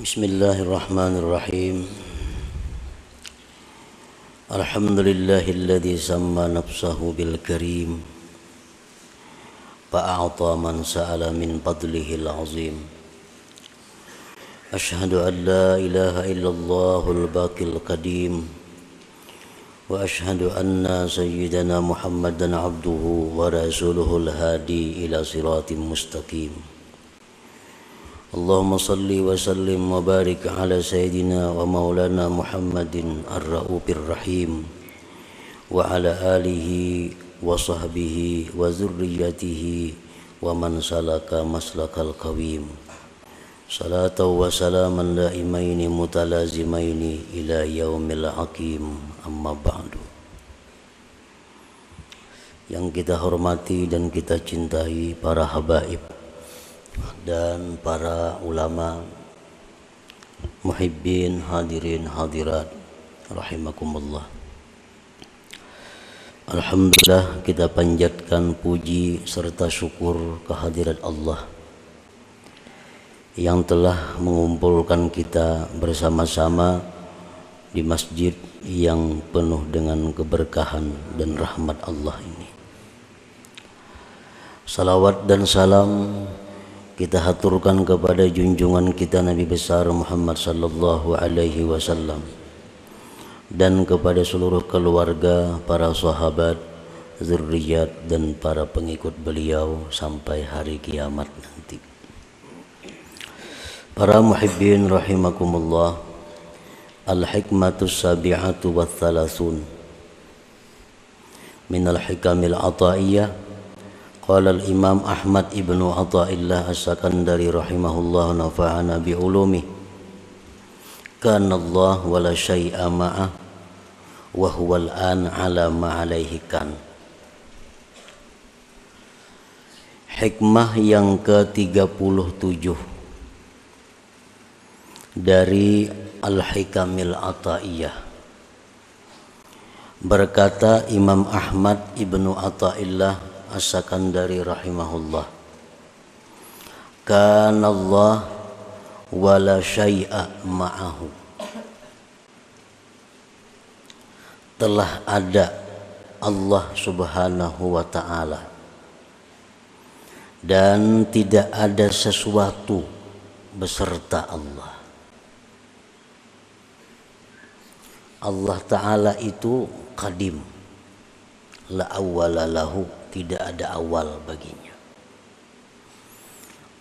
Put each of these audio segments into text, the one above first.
Bismillahirrahmanirrahim. Alhamdulillahilladzi samma nafsahu bil karim fa'a'ta man sa'ala min fadlihil azim. Ashhadu an la ilaha illallahul baqil qadim wa ashhadu anna sayyidana Muhammadan abduhu wa rasuluhul hadi ila siratim mustaqim. Allahumma salli wa sallim wa barik ala sayyidina wa maulana Muhammadin ar-ra'ufir rahim wa ala alihi wa sahbihi wa zurriyatihi wa man salaka maslakal qawim. Salatu wa salaman daimaini mutalazimaini ila yaumil hakim, amma ba'du. Yang kita hormati dan kita cintai para habaib dan para ulama, muhibbin, hadirin, hadirat, rahimakumullah. Alhamdulillah, kita panjatkan puji serta syukur kehadirat Allah yang telah mengumpulkan kita bersama-sama di masjid yang penuh dengan keberkahan dan rahmat Allah ini. Salawat dan salam kita haturkan kepada junjungan kita Nabi besar Muhammad sallallahu alaihi wasallam dan kepada seluruh keluarga, para sahabat, zuriat dan para pengikut beliau sampai hari kiamat nanti. Para muhibbin rahimakumullah, al-hikmatus sabi'atu wa thalathun minal hikamil ataiyah. Qala al-Imam Ahmad ibnu Athaillah as-Sakandari rahimahullah nafa'ana bi'ulumi. Kana Allah wa la syai'a ma'ah wa huwa al-an ala ma'alaihi kan. Hikmah yang ke-37 dari Al-Hikamil Athaiyah. Berkata Imam Ahmad ibnu Athaillah As-Sakandari rahimahullah, kana Allah wa la syai'a ma'ahu. Telah ada Allah subhanahu wa ta'ala dan tidak ada sesuatu beserta Allah. Allah ta'ala itu qadim, la awwala lahu, tidak ada awal baginya.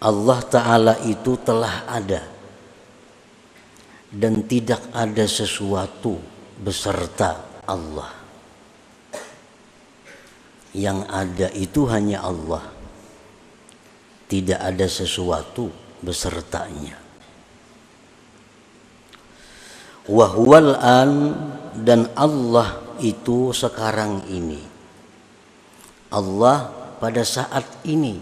Allah Ta'ala itu telah ada dan tidak ada sesuatu beserta Allah. Yang ada itu hanya Allah, tidak ada sesuatu besertanya. Wa huwal an, dan Allah itu sekarang ini, Allah pada saat ini,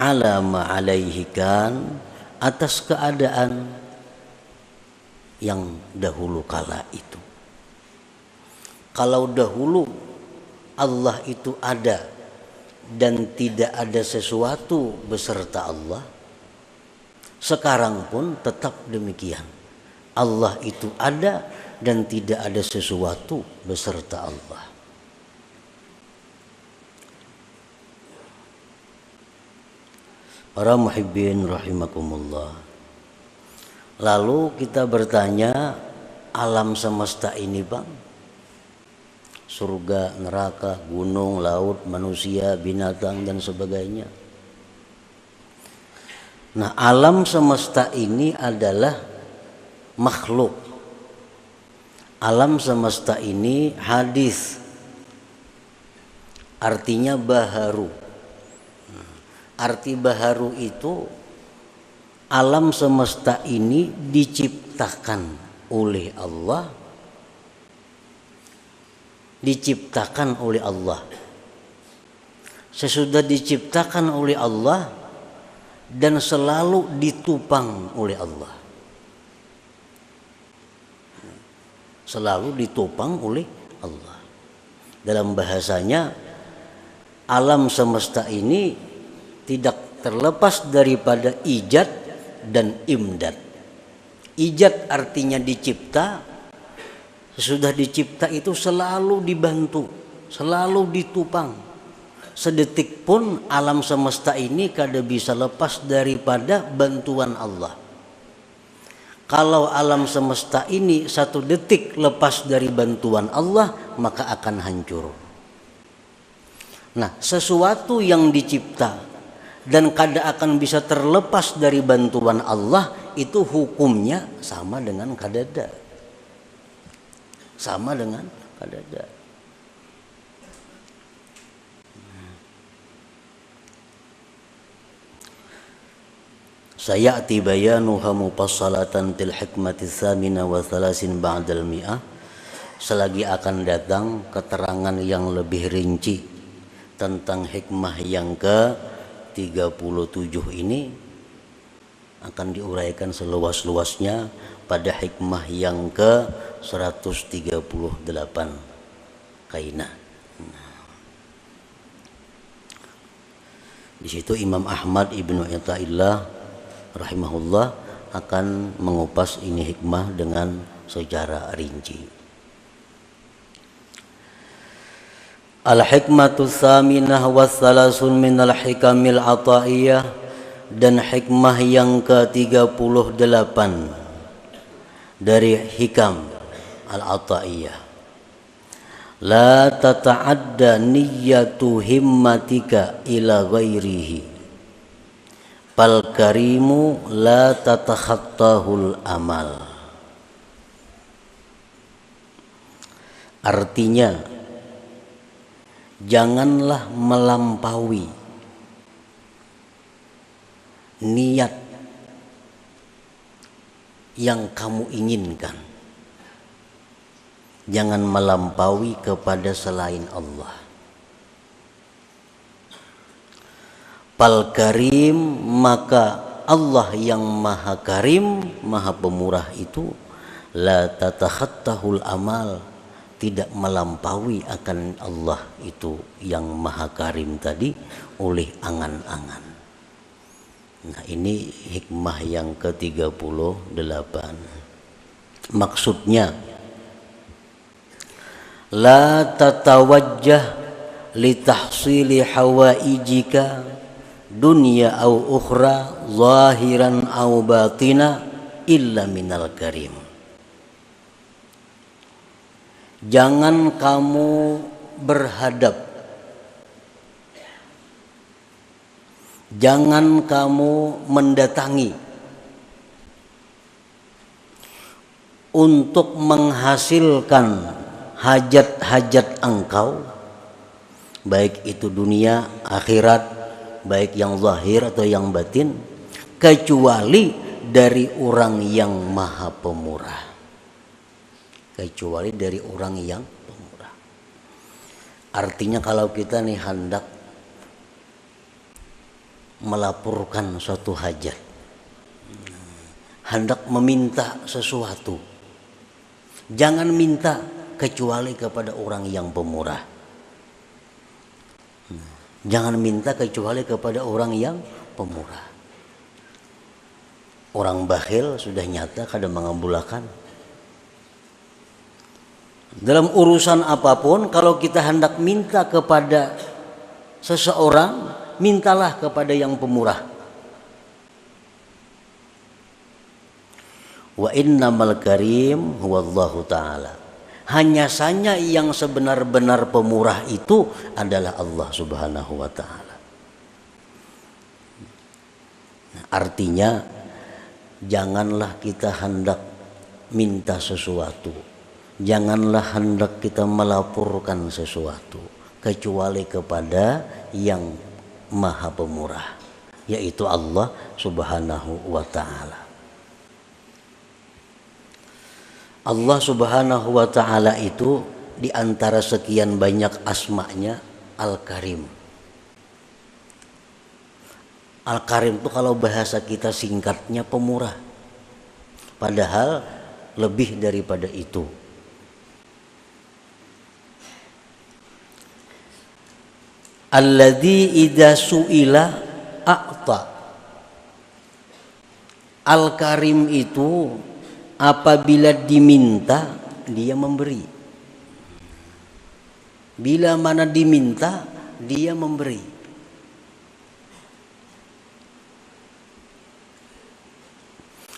ala ma'alaihi kan, atas keadaan yang dahulu kala itu. Kalau dahulu Allah itu ada dan tidak ada sesuatu beserta Allah, sekarang pun tetap demikian. Allah itu ada dan tidak ada sesuatu beserta Allah. Para muhibbin rahimakumullah. Lalu kita bertanya, alam semesta ini bang, surga, neraka, gunung, laut, manusia, binatang dan sebagainya. Nah, alam semesta ini adalah makhluk. Alam semesta ini hadis, artinya baharu. Arti baharu itu alam semesta ini diciptakan oleh Allah. Diciptakan oleh Allah. Sesudah diciptakan oleh Allah dan selalu ditopang oleh Allah. Selalu ditopang oleh Allah. Dalam bahasanya, alam semesta ini tidak terlepas daripada ijad dan imdad. Ijad artinya dicipta, sesudah dicipta itu selalu dibantu, selalu ditupang. Sedetik pun alam semesta ini kada bisa lepas daripada bantuan Allah. Kalau alam semesta ini satu detik lepas dari bantuan Allah, maka akan hancur. Nah, sesuatu yang dicipta dan kada akan bisa terlepas dari bantuan Allah, itu hukumnya sama dengan kadada. Sama dengan kadada. Sayati bayanuha mufassalatan til hikmati tsamina wa thalasin ba'dal mi'ah. Selagi akan datang keterangan yang lebih rinci tentang hikmah yang ke-37 ini, akan diuraikan seluas-luasnya pada hikmah yang ke-138 kainah. Di situ Imam Ahmad Ibnu Athaillah rahimahullah akan mengupas ini hikmah dengan secara rinci. Al-hikmatu tsaminah wa thalasun minal hikamil ataiyah, dan hikmah yang ke-38 dari hikam al-ataiyah. La tata'adda niyyatu himmatika ila ghairihi, fal karimu la tatakhattahul amal. Artinya, janganlah melampaui niat yang kamu inginkan. Jangan melampaui kepada selain Allah. Fal karim, maka Allah yang maha karim, maha pemurah itu, la tatakhattahul amal, tidak melampaui akan Allah itu yang maha karim tadi oleh angan-angan. Nah, ini hikmah yang ke-38. Maksudnya, la tatawajjah li tahsili hawaijika dunya au ukhra zahiran au batina illa minal karim. Jangan kamu berhadap, jangan kamu mendatangi untuk menghasilkan hajat-hajat engkau, baik itu dunia, akhirat, baik yang zahir atau yang batin, kecuali dari orang yang maha pemurah. Kecuali dari orang yang pemurah. Artinya kalau kita nih hendak melaporkan suatu hajat, hendak meminta sesuatu, jangan minta kecuali kepada orang yang pemurah. Jangan minta kecuali kepada orang yang pemurah. Orang bakhil sudah nyata kada mengabulkan. Dalam urusan apapun, kalau kita hendak minta kepada seseorang, mintalah kepada yang pemurah. Wa innamal karim huwallahu ta'ala. Hanya saja yang sebenar-benar pemurah itu adalah Allah Subhanahu wa ta'ala. Nah, artinya, janganlah kita hendak minta sesuatu, janganlah hendak kita melaporkan sesuatu kecuali kepada yang maha pemurah, yaitu Allah Subhanahu wa ta'ala. Allah Subhanahu wa ta'ala itu di antara sekian banyak asma'nya Al-Karim. Al-Karim itu kalau bahasa kita singkatnya pemurah, padahal lebih daripada itu. Alladzi idza su'ila a'ta. Al-Karim itu apabila diminta dia memberi. Bila mana diminta dia memberi.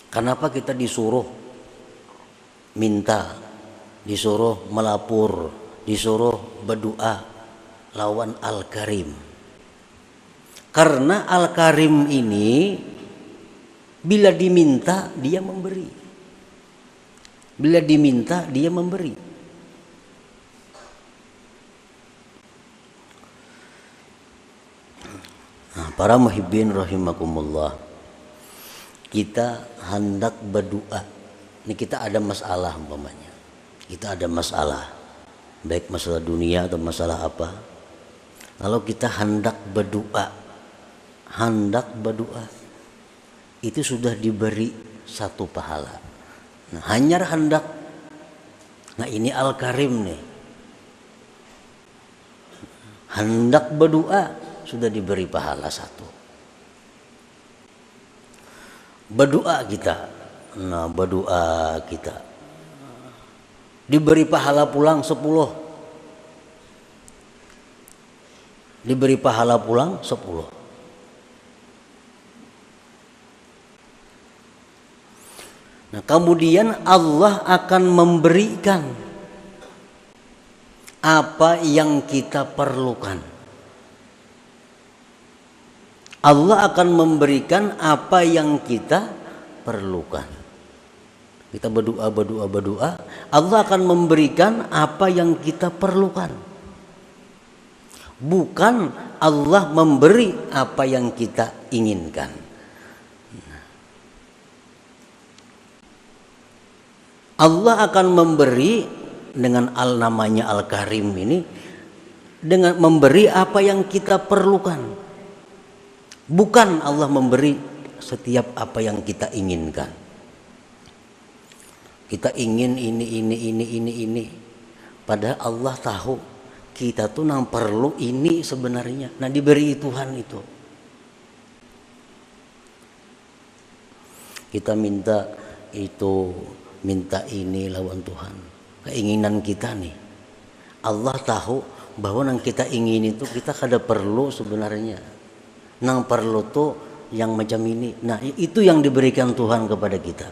Kenapa kita disuruh minta, disuruh melapor, disuruh berdoa lawan Al-Karim? Karena Al-Karim ini bila diminta dia memberi. Bila diminta dia memberi. Nah, para muhibbin rahimakumullah, kita hendak berdoa. Ini kita ada masalah umpamanya. Kita ada masalah, baik masalah dunia atau masalah apa. Kalau kita hendak berdoa, itu sudah diberi satu pahala. Nah, hanya hendak. Nah, ini Al-Karim nih. Hendak berdoa sudah diberi pahala satu. Berdoa kita. Nah, berdoa kita diberi pahala pulang 10. Diberi pahala pulang 10. Nah, kemudian Allah akan memberikan apa yang kita perlukan. Allah akan memberikan apa yang kita perlukan. Kita berdoa, Allah akan memberikan apa yang kita perlukan. Bukan Allah memberi apa yang kita inginkan. Allah akan memberi dengan namanya Al-Karim ini, dengan memberi apa yang kita perlukan. Bukan Allah memberi setiap apa yang kita inginkan. Kita ingin ini. Padahal Allah tahu kita tuh nang perlu ini sebenarnya. Nah, diberi Tuhan itu. Kita minta itu, minta ini lawan Tuhan. Keinginan kita nih. Allah tahu bahwa nang kita ingin itu kita kada perlu sebenarnya. Nang perlu tuh yang macam ini. Nah, itu yang diberikan Tuhan kepada kita.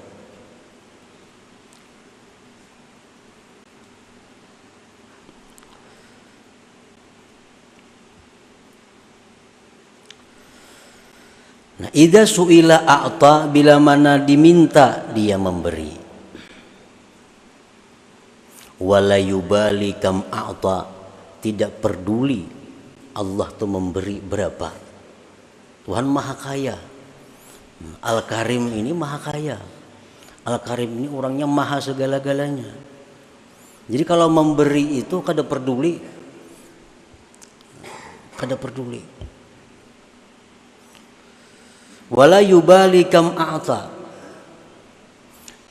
Nah, idza su'ila a'ta, bila mana diminta dia memberi. Wala yubali kam a'ta, tidak peduli Allah tuh memberi berapa. Tuhan Maha Kaya. Al-Karim ini Maha Kaya. Al-Karim ini orangnya maha segala-galanya. Jadi kalau memberi itu kada peduli. Wala yubali kam a'ta.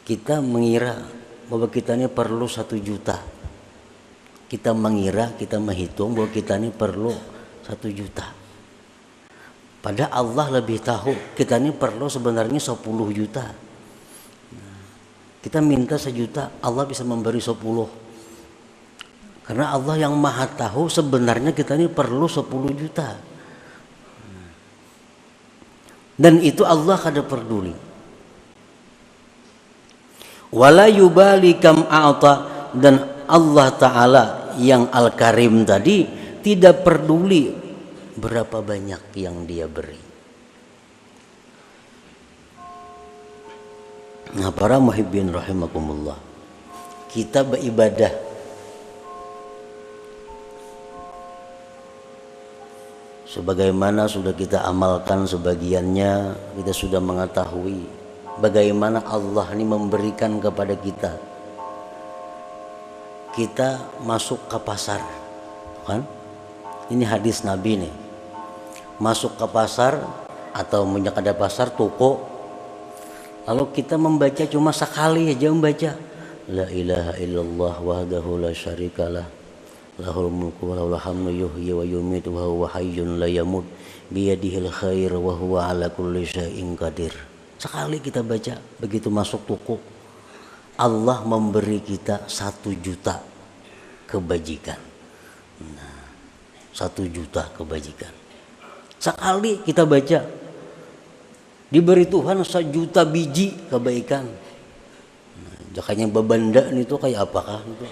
Kita mengira bahwa kita ini perlu 1 juta. Kita mengira, kita menghitung bahwa kita ini perlu 1 juta. Padahal Allah lebih tahu kita ini perlu sebenarnya 10 juta. Kita minta 1 juta, Allah bisa memberi 10. Karena Allah yang maha tahu sebenarnya kita ini perlu 10 juta. Dan itu Allah kada peduli. Wala yubali kam a'ta, dan Allah Ta'ala yang Al-Karim tadi tidak peduli berapa banyak yang dia beri. Nah, para muhibbin rahimakumullah, kita beribadah sebagaimana sudah kita amalkan sebagiannya, kita sudah mengetahui bagaimana Allah ini memberikan kepada kita. Kita masuk ke pasar, kan? Ini hadis Nabi nih. Masuk ke pasar atau punya ada pasar toko, lalu kita membaca cuma sekali aja membaca la ilaha illallah wahdahu la syarikalah lahul mulku wa lahul hamdu yuhyi wa yumiitu wa huwa hayyun la yamut biyadihil khair wa huwa ala kulli syai'in qadir. Sekali kita baca, begitu masuk toko, Allah memberi kita 1 juta kebajikan. Nah, 1 juta kebajikan. Sekali kita baca, diberi Tuhan 1 juta biji kebaikan. Nah, jakanya babanda itu kayak apakah itu?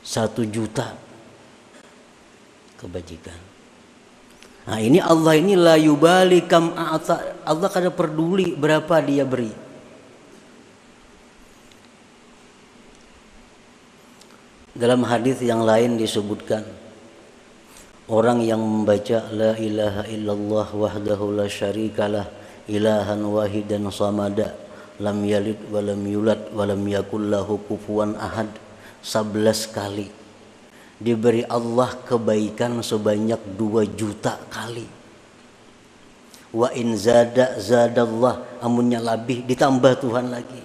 1 juta kebajikan. Nah ini Allah ini la yubali kam a'ta. Allah kada peduli berapa dia beri. Dalam hadis yang lain disebutkan, orang yang membaca la ilaha illallah wahdahu la syarikalah ilahan wahidan samada lam yalid walam yulad walam yakul lahu kufuwan ahad 11 kali, diberi Allah kebaikan sebanyak 2 juta kali. Wa in zada zadallah, amunnya lebih ditambah Tuhan lagi.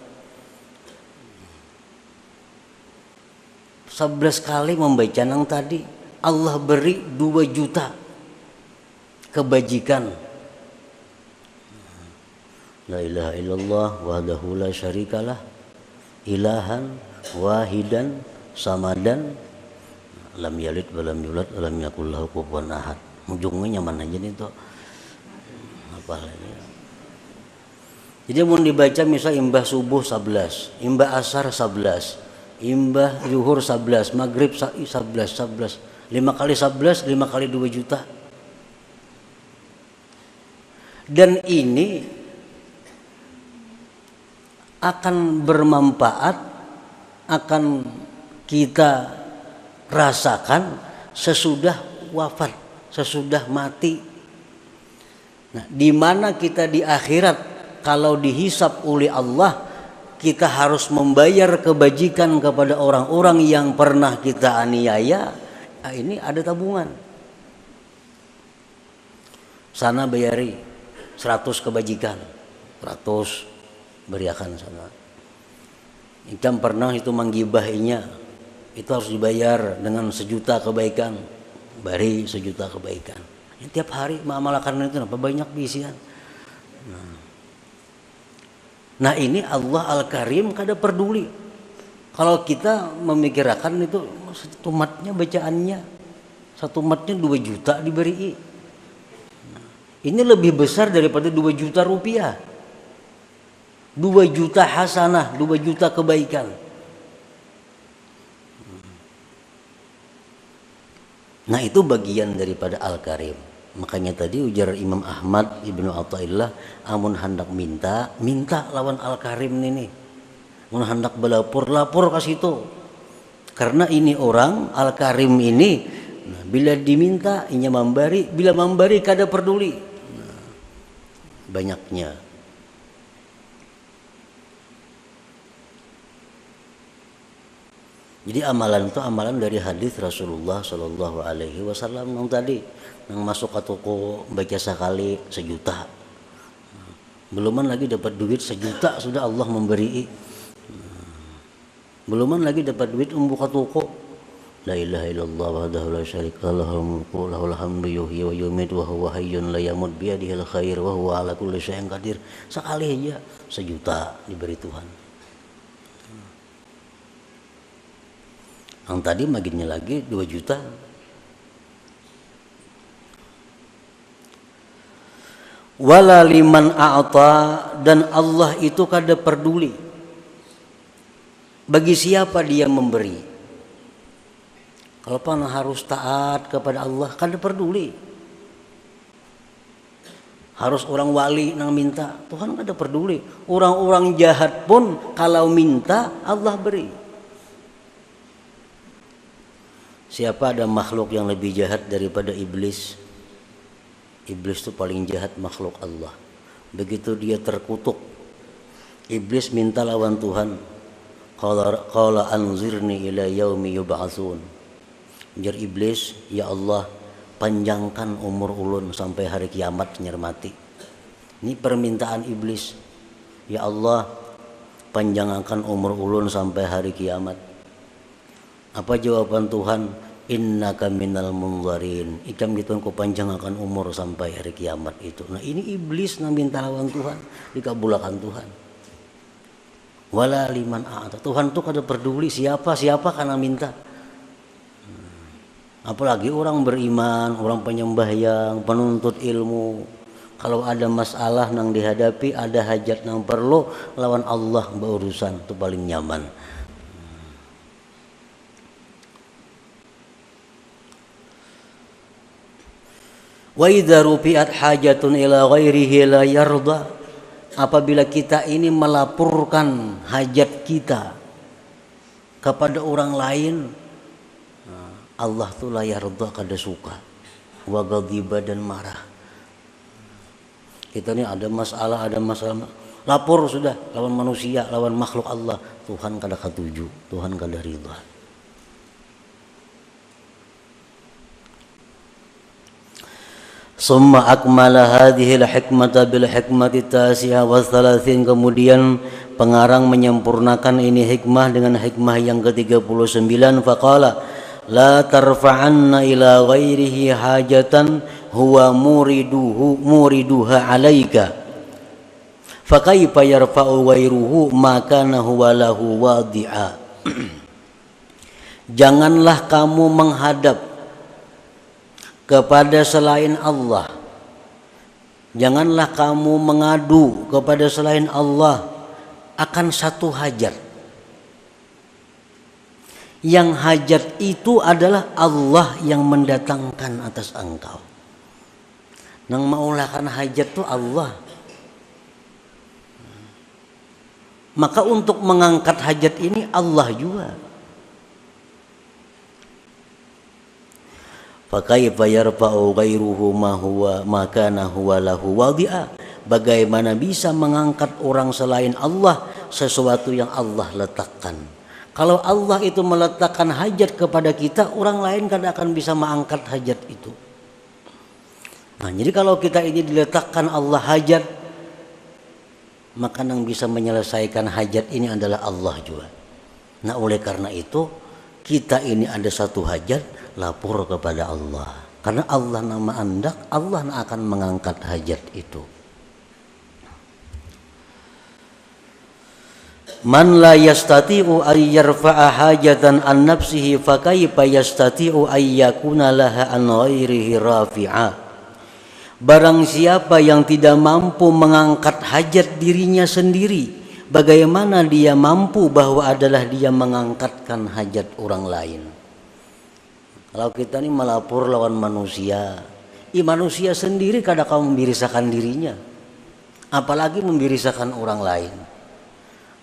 11 kali membaca nang tadi, Allah beri 2 juta kebajikan. La ilaha illallah wahdahu la syarikalah ilahan wahidan samadan lam yalid walam yulad walam yakul lahu kufuwan ahad. Ujungnya nyaman aja nih tuh. Apa lagi? Jadi mau dibaca misal imbah subuh 11, imbah asar 11. Imbah zuhur 11, maghrib 11, 5 kali 11, 5 kali 2 juta. Dan ini akan bermanfaat, akan kita rasakan sesudah wafat, sesudah mati. Nah, di mana kita di akhirat kalau dihisab oleh Allah, kita harus membayar kebajikan kepada orang-orang yang pernah kita aniaya. Nah, ini ada tabungan. Sana bayari 100 kebajikan, 100 beriakan sana. Ikam pernah itu menggibahinya, itu harus dibayar dengan 1 juta kebaikan, bari 1 juta kebaikan. Ini tiap hari mengamalkan itu apa banyak bisian. Nah ini Allah Al-Karim kada peduli. Kalau kita memikirkan itu 1 matnya bacaannya, 1 matnya 2 juta diberi. Nah, ini lebih besar daripada 2 juta rupiah. 2 juta hasanah, 2 juta kebaikan. Nah itu bagian daripada Al-Karim. Makanya tadi ujar Imam Ahmad Ibnu Athaillah, amun hendak minta lawan Al-Karim ini. Mun hendak belapor, lapor ke situ. Karena ini orang Al-Karim ini, nah, bila diminta inya memberi, bila memberi kada peduli. Nah, banyaknya. Jadi amalan itu amalan dari hadis Rasulullah Shallallahu Alaihi Wasallam yang tadi, yang masuk ke toko baca sekali 1 juta, beluman lagi dapat duit 1 juta sudah Allah memberi, beluman lagi dapat duit membuka toko. La ilaha illallah wahdahu la syarika lahu mulku lahul hamdu yuhyi wa yumiitu wa huwa hayyun la yamut biyadihil khair wa huwa ala kulli syai'in qadir. Sekali aja 1 juta diberi Tuhan. Yang tadi maginnya lagi 2 juta. Wala liman a'ta, dan Allah itu kada peduli bagi siapa dia memberi. Kalau pan harus taat kepada Allah, kada peduli. Harus orang wali nang minta, Tuhan kada peduli. Orang-orang jahat pun kalau minta Allah beri. Siapa ada makhluk yang lebih jahat daripada iblis? Iblis itu paling jahat makhluk Allah. Begitu dia terkutuk, iblis minta lawan Tuhan. Qala anzirni ila yaumi yub'atsun. Ujar iblis, ya Allah, panjangkan umur ulun sampai hari kiamat nyermati. Ini permintaan iblis. Ya Allah, panjangkan umur ulun sampai hari kiamat. Apa jawaban Tuhan? innaka minal munzarin. Ikam gitu ku panjangkan umur sampai hari kiamat itu. Nah ini iblis na minta lawan Tuhan, dikabulakan Tuhan. Wala liman a'ta. Tuhan tuh kada peduli siapa karena minta. Apalagi orang beriman, orang penyembahyang, penuntut ilmu. Kalau ada masalah nang dihadapi, ada hajat nang perlu lawan Allah berurusan, itu paling nyaman. Wa idza rufi'at hajatun ila ghairihi la yarda. Apabila kita ini melaporkan hajat kita kepada orang lain, Allah tuh la yarda, kada suka. Wa ghadiba, dan marah. Kita ini ada masalah, lapor sudah lawan manusia, lawan makhluk Allah, Tuhan kada katuju, Tuhan kada ridha. Summa akmala hadhihi al-hikmata bil hikmati tasi'ah wa thalathin. Kemudian pengarang menyempurnakan ini hikmah dengan hikmah yang ke-39. Faqala la tarfa'anna ila ghairihi hajatan huwa muriduha alaika fa kaifa yarfa'u ghairuhu ma kana huwa lahu wadi'a. Janganlah kamu menghadap kepada selain Allah, janganlah kamu mengadu kepada selain Allah akan satu hajat, yang hajat itu adalah Allah yang mendatangkan atas engkau. Nang maulakan hajat itu Allah. Maka untuk mengangkat hajat ini Allah juga. Fakaifa yarfa'u ghairuhu ma kana huwa lahu wadi'a. Bagaimana bisa mengangkat orang selain Allah sesuatu yang Allah letakkan? Kalau Allah itu meletakkan hajat kepada kita, orang lain kan akan bisa mengangkat hajat itu. Nah, jadi kalau kita ini diletakkan Allah hajat, maka yang bisa menyelesaikan hajat ini adalah Allah juga. Nah, oleh karena itu kita ini ada satu hajat, lapor kepada Allah. Karena Allah nama andak, Allah akan mengangkat hajat itu. Man la yastati'u ay yarfa'a hajatan an nafsihi fa kayfa yastati'u ay yakuna laha an ghairihi rafi'a. Barang siapa yang tidak mampu mengangkat hajat dirinya sendiri, bagaimana dia mampu bahwa adalah dia mengangkatkan hajat orang lain? Kalau kita ini melapor lawan manusia, manusia sendiri kadang kamu membirisakan dirinya, apalagi membirisakan orang lain.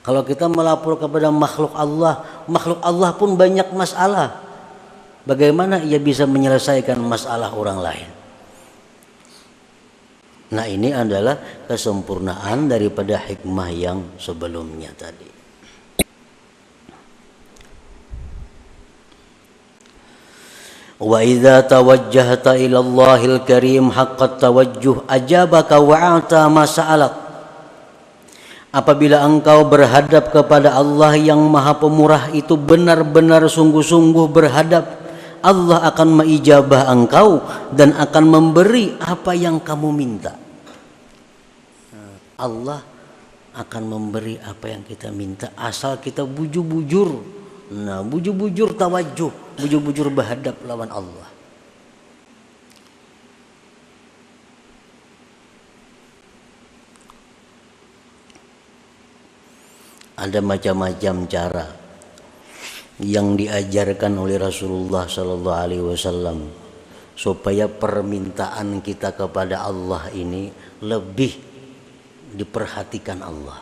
Kalau kita melapor kepada makhluk Allah pun banyak masalah. Bagaimana ia bisa menyelesaikan masalah orang lain? Nah, ini adalah kesempurnaan daripada hikmah yang sebelumnya tadi. Wa idza tawajjahta ila Allahil Karim haqqat tawajjuh ajabaka wa a'ta ma sa'alak. Apabila engkau berhadap kepada Allah yang Maha Pemurah itu benar-benar sungguh-sungguh berhadap, Allah akan mengijabah engkau dan akan memberi apa yang kamu minta. Allah akan memberi apa yang kita minta asal kita bujur-bujur. Nah, bujur-bujur tawajuh, bujur-bujur berhadap lawan Allah. Ada macam-macam cara yang diajarkan oleh Rasulullah sallallahu alaihi wasallam supaya permintaan kita kepada Allah ini lebih diperhatikan Allah.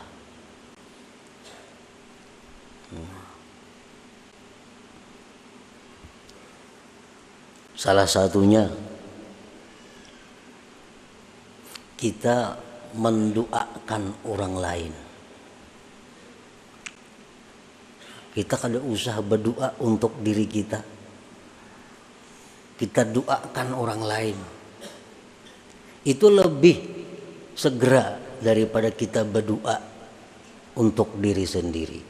Salah satunya kita mendoakan orang lain. Kita kada usah berdoa untuk diri kita. Kita doakan orang lain. Itu lebih segera daripada kita berdoa untuk diri sendiri.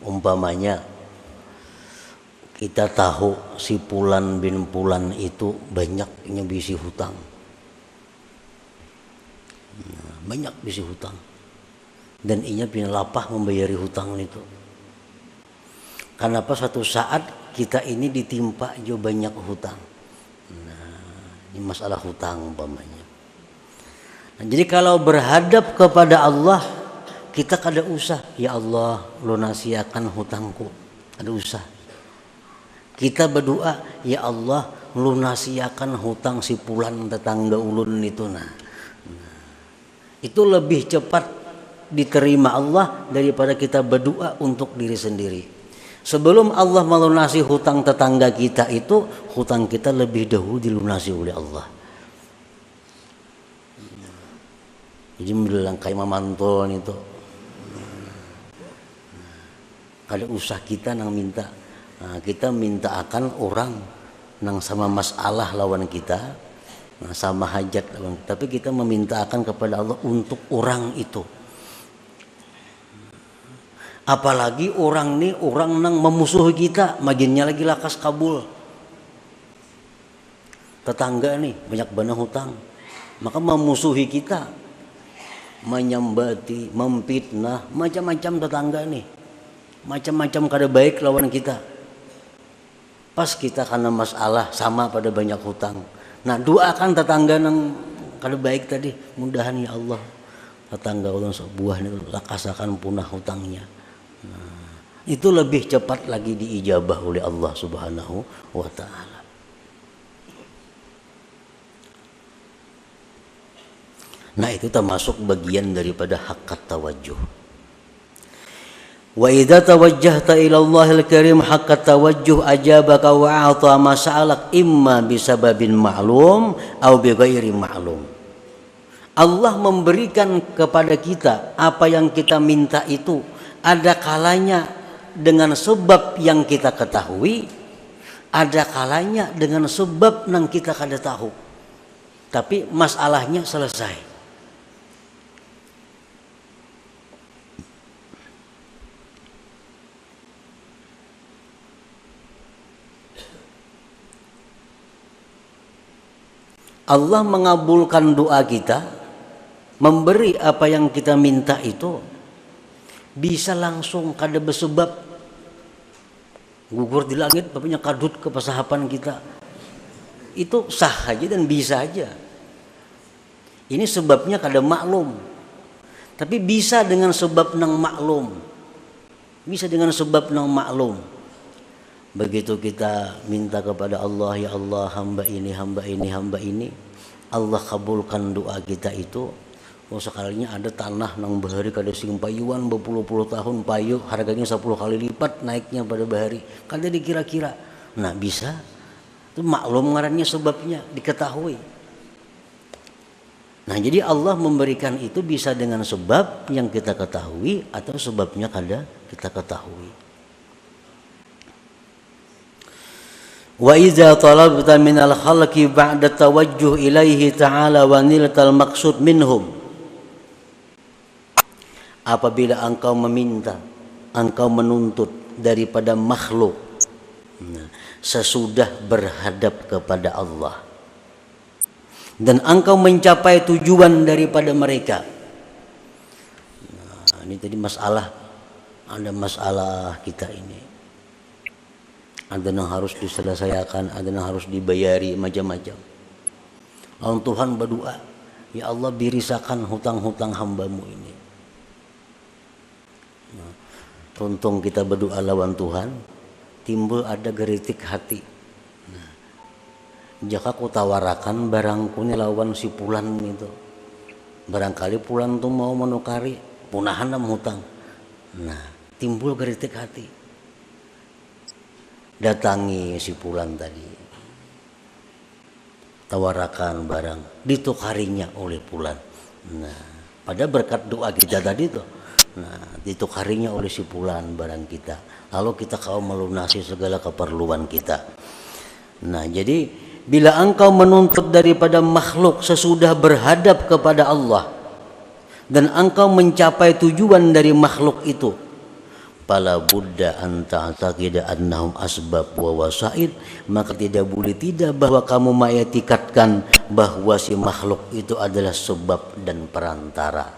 Umpamanya Kita tahu si Fulan bin Fulan itu banyaknya bisi hutang. Banyak bisi hutang. Dan inya punya lapah membayari hutang itu. Kenapa suatu saat kita ini ditimpa jo banyak hutang. Nah, ini masalah hutang umpamanya. Nah, jadi kalau berhadap kepada Allah, kita kada usah, ya Allah lunasiakan hutangku. Kada usah. Kita berdoa, ya Allah lunasiakan hutang si Fulan tetangga ulun itu. Nah, itu lebih cepat diterima Allah daripada kita berdoa untuk diri sendiri. Sebelum Allah melunasi hutang tetangga kita itu, hutang kita lebih dahulu dilunasi oleh Allah. Jadi bilang kayak mamantol itu, ada usah kita nang minta. Nah, kita minta akan orang nang sama masalah lawan kita, sama hajat lawan, tapi kita meminta akan kepada Allah untuk orang itu. Apalagi orang nih, orang nang memusuhi kita, maginnya lagi lakas kabul. Tetangga nih banyak bana hutang, maka memusuhi kita, menyambati, memfitnah, macam-macam tetangga nih, macam-macam kada baik lawan kita. Pas kita karena masalah sama pada banyak hutang. Nah, doakan tetangga nang kada baik tadi, mudahan ya Allah tetangga ulun sebuah itu lakasakan punah hutangnya. Nah, itu lebih cepat lagi diijabah oleh Allah Subhanahu wa taala. Nah, itu termasuk bagian daripada haqqat tawajjuh. Wa idza tawajjahta ila Allahil Karim haqqat tawajjuh ajabaka wa a'ta ma sa'alak imma bisababin ma'lum aw bighairi ma'lum. Allah memberikan kepada kita apa yang kita minta itu, ada kalanya dengan sebab yang kita ketahui, ada kalanya dengan sebab yang kita kada tahu. Tapi masalahnya selesai. Allah mengabulkan doa kita, memberi apa yang kita minta itu bisa langsung kada bersebab gugur di langit bapaknya kadut ke pasahapan kita. Itu sah aja dan bisa aja. Ini sebabnya kada maklum. Tapi bisa dengan sebab nang maklum. Bisa dengan sebab nang maklum. Begitu kita minta kepada Allah, ya Allah hamba ini, hamba ini, hamba ini, Allah kabulkan doa kita itu. Oh, sekalinya ada tanah nang bahari kada sing payuan berpuluh-puluh tahun payu, harganya 10 kali lipat naiknya pada bahari. Kada dikira-kira. Nah, bisa. Itu maklum ngarannya sebabnya diketahui. Nah, jadi Allah memberikan itu bisa dengan sebab yang kita ketahui atau sebabnya kada kita ketahui. Wa idza talabta minal khalqi ba'da tawajjuh ilaihi ta'ala wa niltal maqsud minhum. Apabila engkau meminta, engkau menuntut daripada makhluk, sesudah berhadap kepada Allah, dan engkau mencapai tujuan daripada mereka. Nah, ini tadi masalah, ada masalah kita ini. Ada yang harus diselesaikan, ada yang harus dibayari, macam-macam. Lalu Tuhan berdoa, ya Allah birisakan hutang-hutang hambamu ini. Nah, tuntung kita berdoa lawan Tuhan, timbul ada geritik hati. Nah, jika ku tawarakan barangku ini lawan si Fulan itu, barangkali Fulan tuh mau menukari punahan hutang. Nah, timbul geritik hati. Datangi si Fulan tadi, tawarakan barang, ditukarinya oleh Fulan. Nah, pada berkat doa kita tadi tuh, nah ditukarinya oleh si Fulan barang kita. Lalu kita kau melunasi segala keperluan kita. Nah, jadi bila engkau menuntut daripada makhluk sesudah berhadap kepada Allah dan engkau mencapai tujuan dari makhluk itu, fala budda an ta'taqida annahum asbab wa wasaid, maka tidak boleh tidak bahwa kamu mengetikatkan bahwa si makhluk itu adalah sebab dan perantara.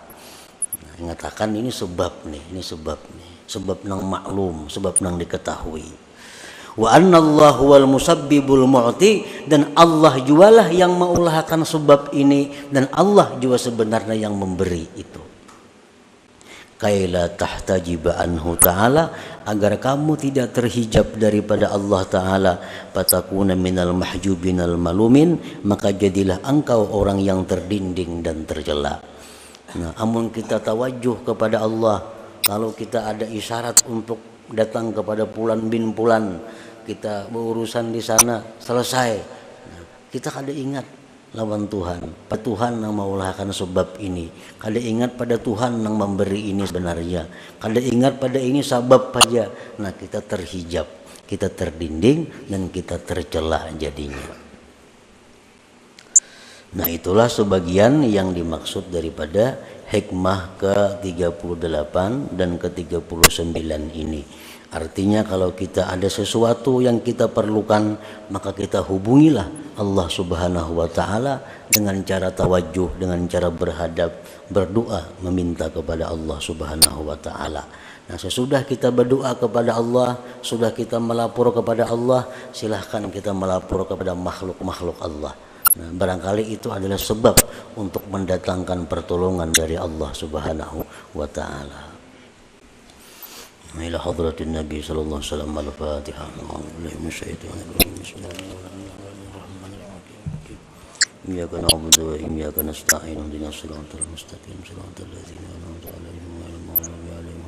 Nah, mengatakan ini sebab nih, sebab nang maklum, sebab nang diketahui. Wa annallahu wal musabbibul mu'ti, dan Allah jualah yang mengulahkan sebab ini, dan Allah juga sebenarnya yang memberi itu. Kaila tahtajiba anhu ta'ala, agar kamu tidak terhijab daripada Allah Ta'ala, fatakuna minal mahjubinal malumin, maka jadilah engkau orang yang terdinding dan tercela. Nah, amun kita tawajuh kepada Allah, kalau kita ada isyarat untuk datang kepada Fulan bin Fulan, kita berurusan di sana selesai, nah, kita kada ingat lawan Tuhan, Tuhan yang mengulahkan sebab ini, kada ingat pada Tuhan yang memberi ini sebenarnya, kada ingat pada ini sebab saja. Nah, kita terhijab, kita terdinding, dan kita tercela jadinya. Nah, itulah sebagian yang dimaksud daripada hikmah ke-38 dan ke-39 ini. Artinya kalau kita ada sesuatu yang kita perlukan, maka kita hubungilah Allah Subhanahu wa Ta'ala dengan cara tawajuh, dengan cara berhadap, berdoa, meminta kepada Allah Subhanahu wa Ta'ala. Nah, sesudah kita berdoa kepada Allah, sudah kita melapor kepada Allah, silahkan kita melapor kepada makhluk-makhluk Allah. Nah, barangkali itu adalah sebab untuk mendatangkan pertolongan dari Allah Subhanahu wa Ta'ala. إلى حضرة النبي صلى الله عليه وسلم. الفاتحة. أعوذ بالله من الشيطان الرجيم. بسم الله الرحمن الرحيم. إياك نعبد وإياك نستعين اهدنا الصراط المستقيم صراط الذين أنعمت عليهم غير المغضوب عليهم.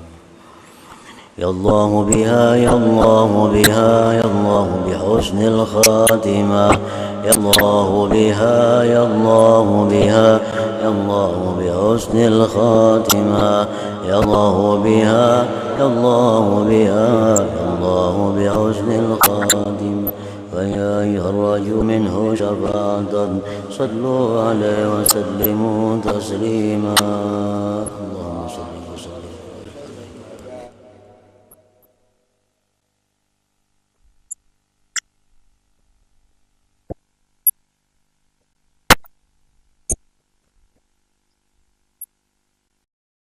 يا الله بها يا الله بها يا الله بحسن الخاتمة، يا الله بها يا الله بها يا الله بحسن الخاتمة، يا الله بها يا الله بها يا الله بحسن الخاتمة، ويا أيها الرجل منه شفاعة، صلوا عليه وسلموا تسليما. اللهم صل